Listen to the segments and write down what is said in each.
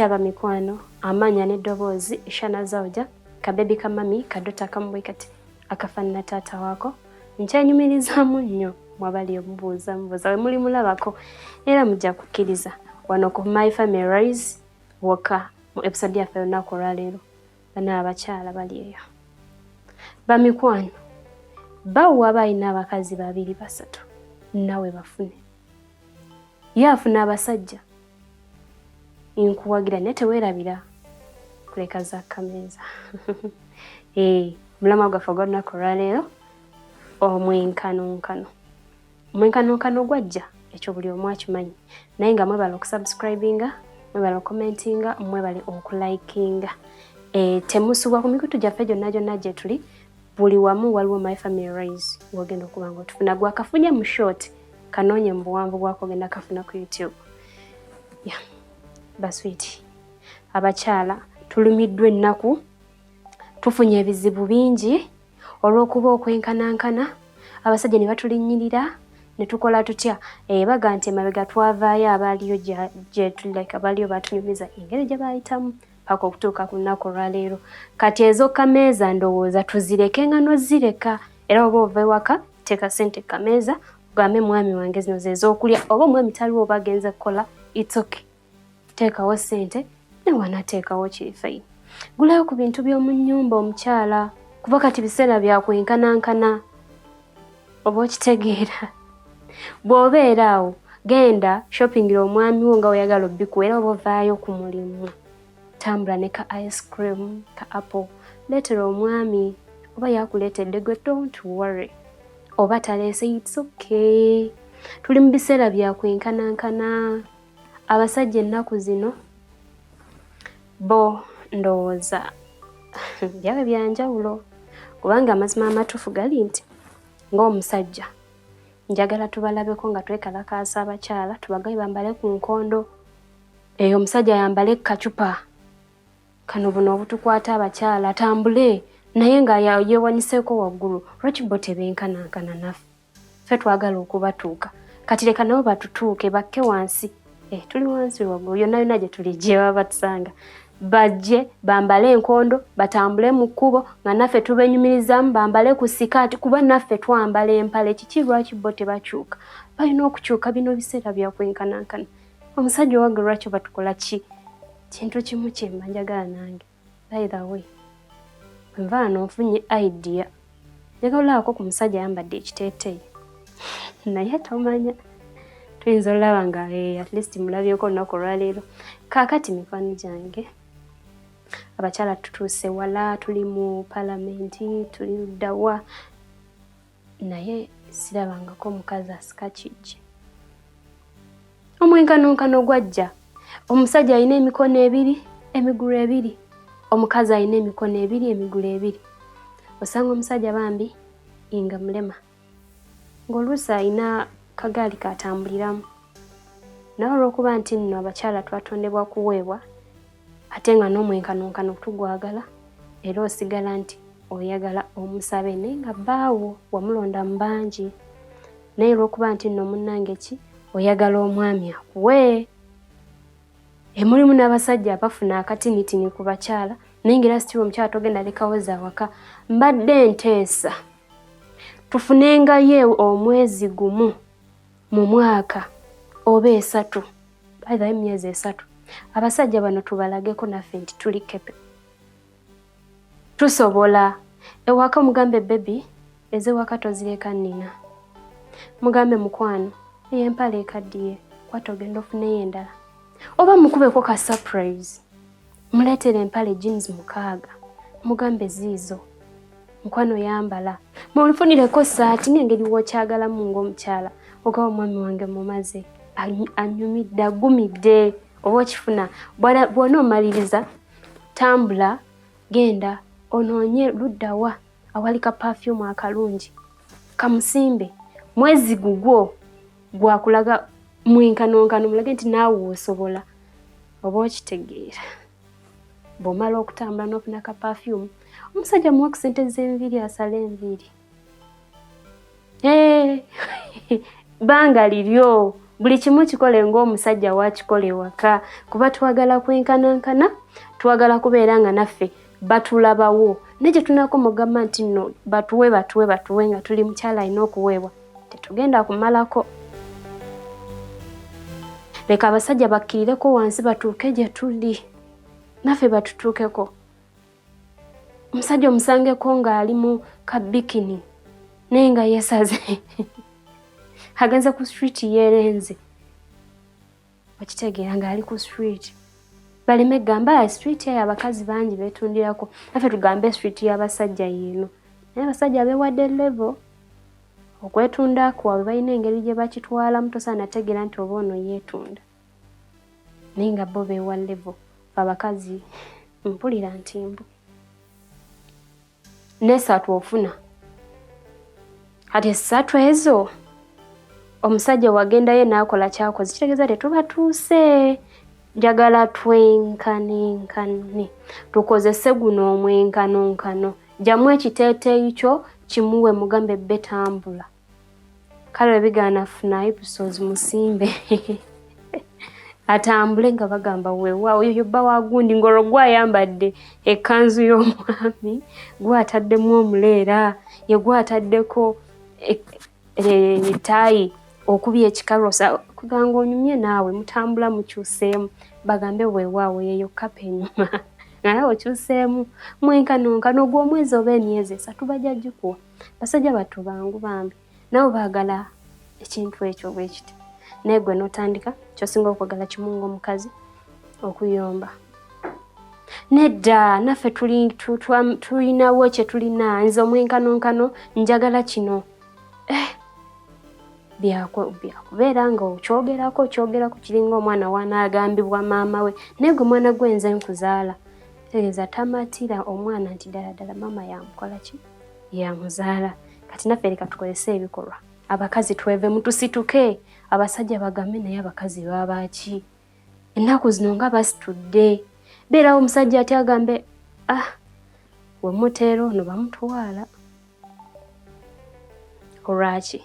Mutyaba mikwano amanya n'eddoboozi Shana Zawja kabebi kamami kadota kamwe kati akafanana taata wako nkyanyumirizaamu nnyo mwabali omubuuza we muli mulabako era mujja kukkiriza wano ku My Family Rise waka mu episode yaffe olunaku olwaleero bana abakyala bali eyo bamikwano bawa balina abakazi babiri basatu nawe bafune yafuna abasajja inkuwagira nete weerabira kuleka za kameeza mulama gwaffe gw'olunaku olwaleero omwenkanonkano gwajja ekyo buli omu akimanyi naye nga mwebala okusubscribinga mwebala okumentinga mwebale okulikinga temusubwa ku mikutu gyaffe gyonna gye tuli buli wamu waliwo My Family Rise wogenda okuba nga otufuna gwakafunye mu short kanoonye mu buwanvu bwako genda kafuna ku YouTube baswiti abakyala tulumiddwa ennaku tufunye ebizibu bingi olw'okuba okwenkanankana abasajja ne batulinnyirira ne tukola tutya baga nti emabega twavaayo abaaliyo gye tulika abaaliyo batunyumiza engeri gye baayitamu paka okutuuka ku lunaku olwaleero kati ezo kameeza ndowooza tuzireke nga nozireka era oba ova ewaka teeka ssente kameeza ugambe mwami wange zino ze z'okulya oba omwami taliwo oba agenze kukola it's okay teekawo ssente ne wanateekawo kifeyi gulayo ku bintu by'omu nnyumba omukyala kuba kati biseera byakwenkanankana oba okitegeera bw'obeera awo genda shoppingira omwami wo nga oyagala obbikuwa era oba ovaayo ku mulimu tambula ne ka ice cream ka apple leetera omwami oba yakuleetedde gwe don't worry oba taleese it's okay tuli mu biseera byakwenkanankana abasajja ennaku zino bo ndowooza byabe byanjawulo kubanga amazima amatuufu gali nti ng'omusajja njagala tubalabeko nga twekalakaasa abakyala tubagaye bambale ku nkondo eyo omusajja yambale kacupa kano buno obutukwata abakyala atambule naye nga yeewaniseeko waggulu lwaki bo tebenkanankana naffe ffe twagala okubatuuka kati leka nabo batutuuke bakke wansi tuli wansi waggulu yonna gye tuli gye baba batusanga bajje bambale enkondo batambule mu kkubo nga naffe tubenyumirizamu bambale ku sikaati kuba naffe twambala empale kiki lwaki bo tebakyuka balina okukyuka bino biseera byakwenkanankana omusajja owaggulu lwaki batukola ki kintu kimu kyemba njagala nange by the way nva nonfunye idea njagala olabako ku musajja ayambadde ekiteeteeyi naye tomanya tuyinza olaba nga at least mulabyeko olunaku olwaleero kaakati mikwano gyange abakyala tutuuse wala tuli mu palamenti tuli luddawa naye sirabangako omukazi asika kijje omwenkanonkano gwajja omusajja alina emikono ebiri emigulu ebiri omukazi alina emikono ebiri emigulu ebiri osanga omusajja bambi nga mulema ng'oluusi alina kagaali katambuliramu naye olw'okuba nti nno abakyala twatondebwa kuweebwa ate nga n'omwenkanonkano tugwagala era osigala nti oyagala omusabe naye nga bbaawo wamulonda mu bangi naye olw'okuba nti nno munnange ki oyagala omwami akuwe mulimu n'abasajja abafuna akatinitini ku bakyala naye ngera sitiwa omukyala togenda lekawoza awaka mbadde nteesa tufunengayo omwezi gumu mu mwaka oba 3 either emyezi 3 abasajja bano tubalageko naffe nti tuli kepe tusobola ewaka mugambe bebi ezewaka tozireka nnina mugambe mukwano ey'empale ekaddiye kwata ogenda ofuneyo endala oba mukubeko ka surprise muleetere empale jeans 6 mugambe ziizo mukwano yambala mulufunireko saati ng'engeri w'okyagalamu ng'omukyala ogaba omwami wange mumaze anyumidde agumidde oba okifuna bw'ona omaliriza tambula genda onoonye luddawa awali ka perfume akalungi kamusimbe mwezi gugwo gwakulaga mwenkanonkano mulage nti naawe osobola oba okitegeera bw'omala okutambula n'ofuna ka perfume omusajja muwa ku ssente z'enviiri asala enviiri banga liryo buli kimu kikole ng'omusajja wakikole waka kuba twagala kwenkanankana twagala kubeera nga naffe batulabawo neje tunako mugamba nti nno batuwe nga tuli mukyala alina okuweebwa tetugenda kumalako. Leka abasajja bakkirireko wansi batuuke gye tuli naffe batutuukeko. Omusajja omusangeko ng'ali mu kabikini naye nga yeesaze agenze ku street yeerenze okitegeera ng'ali ku street baleme gamba street eyo abakazi bangi beetundirako naffe tugambe street y'abasajja yino naye abasajja beewadde level okwetunda kwabwe balina engeri gye bakitwalamu tosaana tegeera nti oba ono yeetunda naye nga bo beewa level abakazi mpulira ntimbu n'esatu ofuna kati esatu ezo omusajja wagendayo n'akola kyakoze kitegeeza tetubatuuse njagala twenkanenkane tukozese guno omwenkanonkano jamu ekiteeteeyi kyo kimuwe mugambe bbe tambula kale webigaana funa episodes musimbe atambule nga bagamba weewaawo oyo bba wagundi ng'olwo gwayambadde ekkanzu y'omwami gwataddemu omuleera ye gwataddeko etaayi okubya ekikarosa kuganga onyumye naawe mutambula mukyuseemu bagambe weewaawo yeyo kapa enyuma nga nawe okyuseemu mwenkanonkano gw'omwezi oba emyezi 3 bajja gikuwa. Basajja battu bangu bambi nabo baagala ekintu ekyo bwe kiti naye gwe n'otandika kyosinga okwagala kimu ng'omukazi okuyomba. Nedda naffe tulinawo kye tulina nze omwenkanonkano njagala kino byakubeera nga okyogerako kiringa omwana wanaagambibwa maama we naye gwe mwana gwe nze nkuzaala tegeeza tamatira omwana nti ddala maama yamukola ki yamuzaala. Kati naffe leka tukozese ebikolwa abakazi twevemu tusituke abasajja bagambe naye abakazi babaki ennaku zino nga basitudde beerawo omusajja ati agambe we muteera ono bamutwala olwaki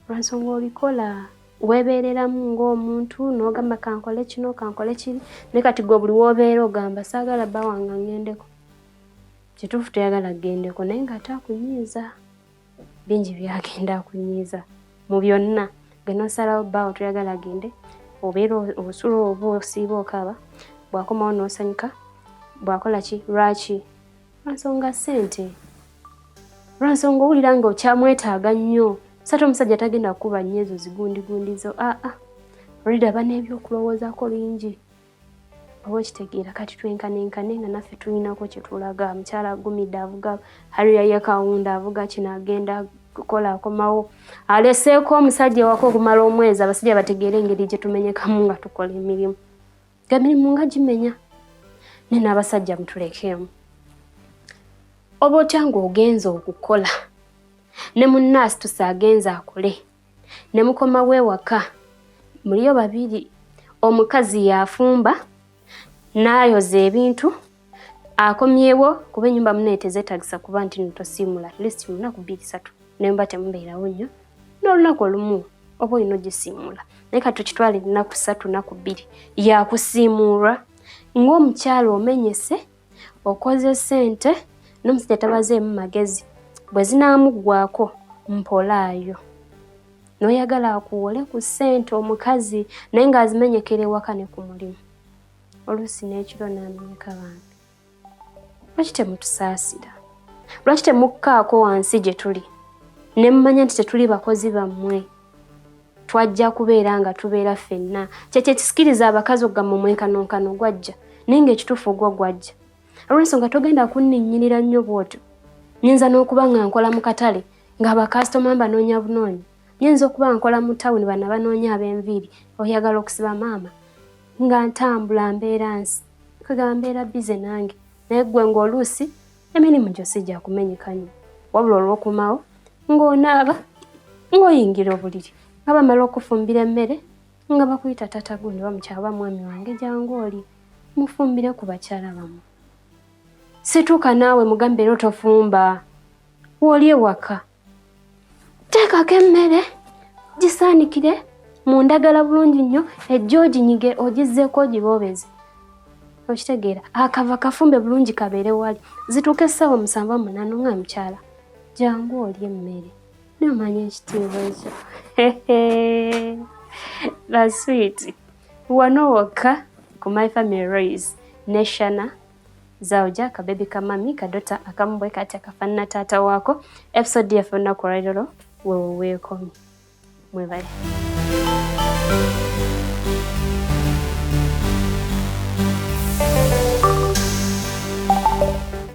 lwansonga obikola weebeereramu ng'omuntu n'ogamba kankole kino kankole kiri naye kati gwe buli woobeera ogamba saagala bba wange ngendeko kituufu toyagala gendeko naye ng'ate akunyiiza bingi byagenda akunyiiza mu byonna genosalawo bbaawo toyagala agende obeera osula oba osiiba okaba bw'akomawo n'osanyuka bw'akola ki lwaki lwansonga ssente lwansonga owulira nga okyamwetaaga nnyo sate omusajja tagenda kukuba nnyo ezo zigundigundizo olida aba n'ebyokulowoozaako bingi oba okitegeera kati twenkanenkane nga naffe tulinako kye tulaga mukyala agumidde avuga haliya ye kawunda avuga kino agenda kukola akomawo aleseeko omusajja wako okumala omwezi abasajja bategeera engeri gye tumenyekamu nga tukola emirimu emirimu nga gimenya naye n'abasajja mutulekeemu oba otya ng'ogenza okukola ne munnaasi tusaagenza akole ne mukomawo ewaka muliyo babiri omukazi yafumba n'ayoza ebintu akomyewo kuba ennyumba muneetezeetagisa kuba nti notosiimula at least mu lunaku 2-3 naye mba temubeerawo nnyo n'olunaku olumu oba olina ogisiimula naye kati tukitwala ennaku 3 naku 2 yakusiimulwa ng'omukyala omenyese okoze ssente n'omusajja tabazeemu magezi bwe zinaamuggwako mpolaayo n'oyagala akuwole ku ssente omukazi naye ng'azimenyekera ewaka ne ku mulimu oluusi n'ekiro n'amenyeka bambi. Lwaki temutusaasira? Lwaki temukkaako wansi gye tuli ne mmanya nti tetuli bakozi bammwe twajja kubeera nga tubeera ffenna kyekyo kisikiriza abakazi okugamba omwenkanonkano gwajja naye ng'ekituufu ogwo gwajja olw'ensonga togenda kunninnyirira nnyo bw'otyo nyinza n'okuba nga nkola mu katale ng'abakasitoma mbanoonya bunoonya nyinza okuba nkola mu tawuni bana banoonya ab'enviiri oyagala okusiba maama nga ntambula mbeera nsi kwegamba mbeera bize nange naye ggwe ng'oluusi emirimu gyo sijja kumenyeka nnyo wabula olw'okumawo ng'onaaba ng'oyingira obuliri nga bamala okufumbira emmere nga bakuyita tata gundi bamukyaba mwami wange jangu oli mufumbire ku bakyala bammwe situuka naawe mugambe era tofumba woli ewaka teekako emmere gisaanikire mundagala bulungi nnyo ejjo oginyige ogizzeeko ogiboobeze. Okitegeera akava kafumbe bulungi kabeere wali zituuka essaawa 7-8 nga mukyala jangu olye emmere nomanya ekitiibwa ekyo. That's sweet. Wano wokka ku My Family Race ne Shana Zawja kabebi kamami kadota akamubwe kati akafanana taata waako. Episode yaffe olunaku olwaleero weeweekomi. Mwebale.